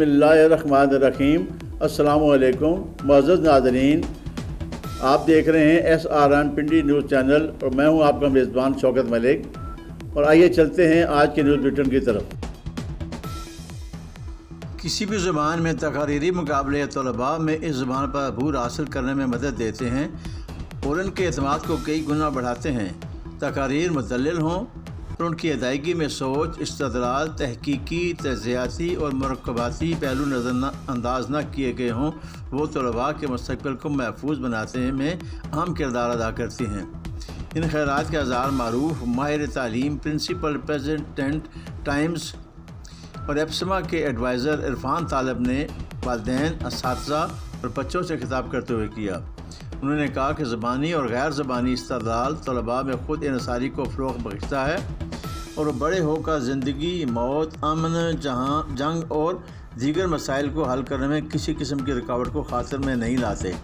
बिस्मिल्लाहिर्रहमानिर्रहीम। अस्सलाम वालेकुम मुअज़्ज़ज़ नाज़रीन, आप देख रहे हैं SRN पिंडी न्यूज़ चैनल और मैं हूं आपका मेज़बान शौकत मलिक। और आइए चलते हैं आज के न्यूज़ बुलेटिन की तरफ। किसी भी ज़ुबान में तकरीरी मुकाबले तलबा में इस ज़ुबान पर अबूर हासिल करने में मदद देते हैं और उनके एतमाद को कई गुना बढ़ाते हैं। तकारीर मुदल्लिल हों और उनकी अदायगी में सोच, इस्तदलाल, तहकीकी, तज़ियाती और मुरक्कबाती पहलू नज़रअंदाज न किए गए हों, वो तलबा के मुस्तक़बिल को महफूज बनाने में अहम किरदार अदा करती हैं। इन खैरात के अज़ार मारूफ माहिर तालीम, प्रिंसिपल प्रेसिडेंट टाइम्स और एप्समा के एडवाइज़र इरफान तालब ने वालिदैन, असातिज़ा और बच्चों से खिताब करते हुए किया। उन्होंने कहा कि ज़बानी और गैर ज़बानी इस्तदलाल तलबा में ख़ुद इनसारी को फ़रोग़ बख्शता है और बड़े होकर ज़िंदगी, मौत, अमन, जंग और दीगर मसाइल को हल करने में किसी किस्म की रुकावट को खातिर में नहीं लाते।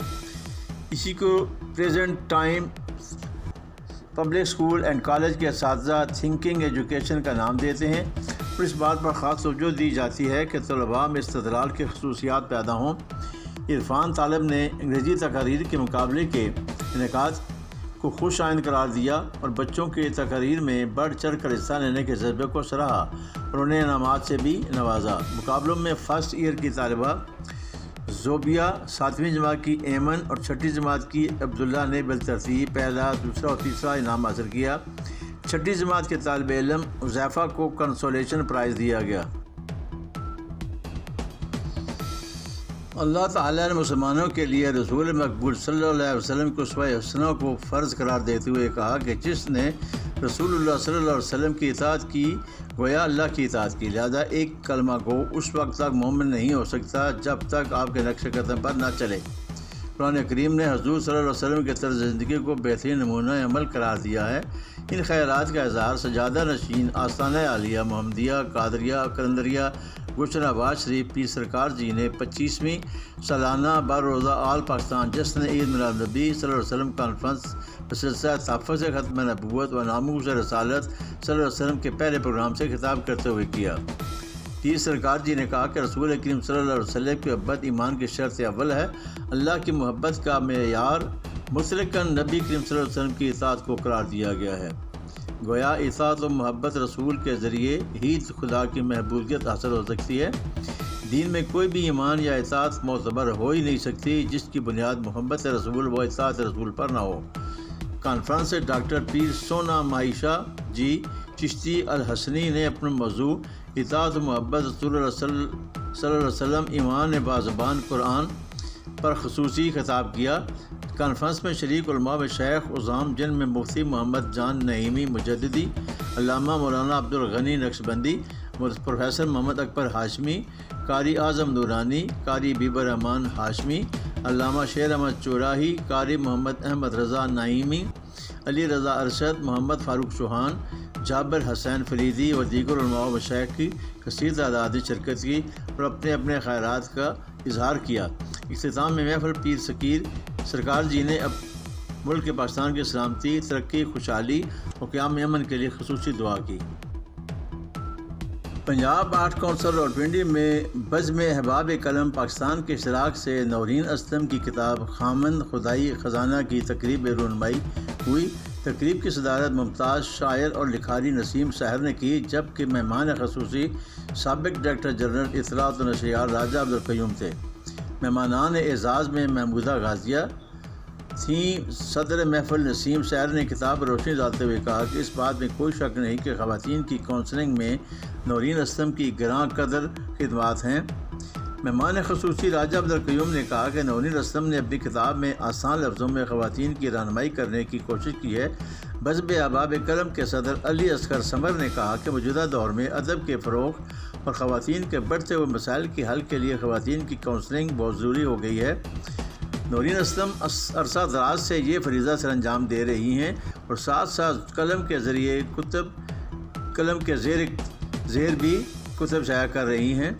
इसी को present time public school and college के असातिज़ा थिंकिंग एजुकेशन का नाम देते हैं और इस बात पर ख़ास तवज्जो दी जाती है कि तलबा में इस्तदलाल की खसूसियात पैदा हों। इरफान तालब ने अंग्रेज़ी तकारीर के मुकाबले के इनेकाद को खुश आइंद करार दिया और बच्चों के तकारीर में बढ़ चढ़ कर हिस्सा लेने के जज्बे को सराहा और उन्हें इनामात से भी नवाजा। मुकाबलों में फ़र्स्ट ईयर की तालिबा ज़ोबिया, 7वीं जमात की एमन और 6ठी जमात की अब्दुल्ला ने बिलतरतीब पहला, दूसरा और तीसरा इनाम हासिल किया। 6ठी जमात के तालिब इल्म उज़ैफ़ा को कंसोलेशन प्राइज़ दिया गया। अल्लाह ताला ने मुसलमानों के लिए रसूल मकबूल सल्लल्लाहु अलैहि वसल्लम को उसवा हसना को फ़र्ज़ करार देते हुए कहा कि जिसने रसूलुल्लाह सल्लल्लाहु अलैहि वसल्लम की इताअत की गोया अल्लाह की इताअत की। लिहाजा एक कलमा को उस वक्त तक मोमिन नहीं हो सकता जब तक आपके नक्श कदम पर न चले। कुरान करीम ने हज़ूर सल्लल्लाहु अलैहि वसल्लम के तर्ज़ ज़िंदगी को बेहतरीन नमूना अमल करार दिया है। इन खैरात का इज़हार सजादा नशीन आस्ताना आलिया मोहम्मदिया कादरिया कलंदरिया गुलशनाबाद शरीफ पीर सरकार जी ने 25वीं सालाना बरोज़ा आल पाकिस्तान जश्न ईद मिलाद नबी सल्लल्लाहु अलैहि वसल्लम कॉन्फ्रेंस सिलसिला तहफ़्फ़ुज़ ख़त्म नबूवत व नामूस रसालत सल्लल्लाहु अलैहि वसल्लम के पहले प्रोग्राम से खिताब करते हुए किया। पीर सरकार जी ने कहा कि रसूल करीम सल्लल्लाहु अलैहि वसल्लम की मोहब्बत ईमान की शर्त अव्वल है। अल्लाह की मोहब्बत का मेयार मुतलक़न नबी करीम सल्लल्लाहु अलैहि वसल्लम की इताअत को करार दिया गया है। गोया इताअत और मोहब्बत रसूल के ज़रिए ही खुदा की महबूबियत हासिल हो सकती है। दीन में कोई भी ईमान या इताअत मोतबर हो ही नहीं सकती जिसकी बुनियाद मोहब्बत रसूल व इताअत रसूल पर ना हो। कॉन्फ्रेंस से डॉक्टर पीर सोना माइशा जी चिश्ती अल हसनी ने अपना मौजू इताअत और मोहब्बत रसूल सल्लल्लाहु अलैहि वसल्लम ईमान बाज़बान कुरान पर ख़ुसूसी खिताब किया। कॉन्फ्रेंस में शरीक उलमा व शेख उज़ाम जिनमें मुफ्ती मोहम्मद जान नईमी मुजद्दिदी, अल्लामा मौलाना अब्दुल गनी नक्शबंदी, प्रोफेसर मोहम्मद अकबर हाशमी, कारी आज़म नूरानी, कारी बीबर रहमान हाशमी, अल्लामा शेर अहमद चौराही, कारी मोहम्मद अहमद रज़ा नाइमी, अली रज़ा अरशद, मोहम्मद फ़ारूक चौहान, जाबिर हसैन फरीदी और दीगर उलमा व शेख की कसीर तादाद ने शिरकत की और अपने अपने खैरात का इजहार किया। इख्तिताम में महफ़िल पीर सकीर सरकार जी ने अब मुल्क पाकिस्तान की सलामती, तरक्की, खुशहाली और क़याम अमन के लिए ख़ुसूसी दुआ की। पंजाब आर्ट कौंसिल रावलपिंडी में बज़्म अहबाब कलम पाकिस्तान के इश्तराक से नौरीन असलम की किताब खामन खुदाई ख़जाना की तकरीब रूनमाई हुई। तकरीब की सदारत मुमताज़ शायर और लिखारी नसीम सहर ने की, जबकि मेहमान खसूसी साबिक़ डायरेक्टर जनरल इत्तलात व नशरियात राजा अब्दुल क़य्यूम थे। मेहमानान एज़ाज़ में महमूदा गाज़िया थी। सदर महफ़िल नसीम सहर ने किताब पर रोशनी डालते हुए कहा कि इस बात में कोई शक नहीं कि ख़वातीन की काउंसलिंग में नौरीन असलम की ग्रां कदर खिदमात हैं। मेहमान खसूसी राजा अब्दुल क़य्यूम ने कहा कि नौरीन असलम ने अपनी किताब में आसान लफ्ज़ों में ख़वातीन की रहनुमाई करने की कोशिश की है। बज़्म अहबाब कलम के सदर अली असगर समर ने कहा कि मौजूदा दौर में अदब के फ़रोग़ और ख़वातीन के बढ़ते हुए मसाइल के हल के लिए ख़वातीन की काउंसलिंग बहुत ज़रूरी हो गई है। नौरीन असलम अरसा दराज से ये फरीज़ा सर अंजाम दे रही हैं और साथ साथ कलम के ज़रिए कलम के ज़ेर भी कुतुब शाया कर रही हैं।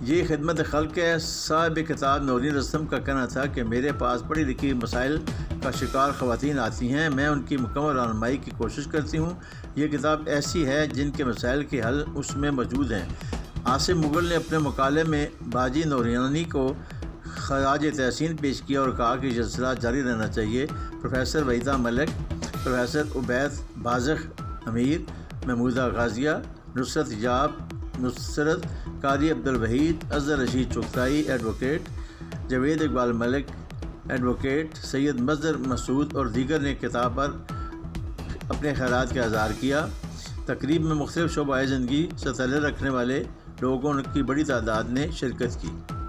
ये खिदमत खल्क़ है। साहिब किताब नौरीन असलम का कहना था कि मेरे पास पढ़ी लिखी मसाइल का शिकार ख़वातीन आती हैं, मैं उनकी मुकम्मल रहनुमाई की कोशिश करती हूँ। ये किताब ऐसी है जिनके मसाइल के हल उसमें मौजूद हैं। عاصم مغل نے اپنے مقالے میں باجی نورانی کو خراج تحسین پیش کیا اور کہا کہ یہ سلسلہ جاری رہنا چاہیے۔ پروفیسر وحیدہ ملک، پروفیسر عبید بازخ امیر، محمودہ غازیہ، نصرت یاب، نصرت قاری عبدالوحید، اظہر رشید چغتائی ایڈوکیٹ، جاوید اقبال ملک ایڈوکیٹ، سید مظہر مسعود اور دیگر نے کتاب پر اپنے خیالات کا اظہار کیا۔ تقریب میں مختلف شعبۂ زندگی سے تعلق رکھنے والے لوگوں کی بڑی تعداد نے شرکت کی۔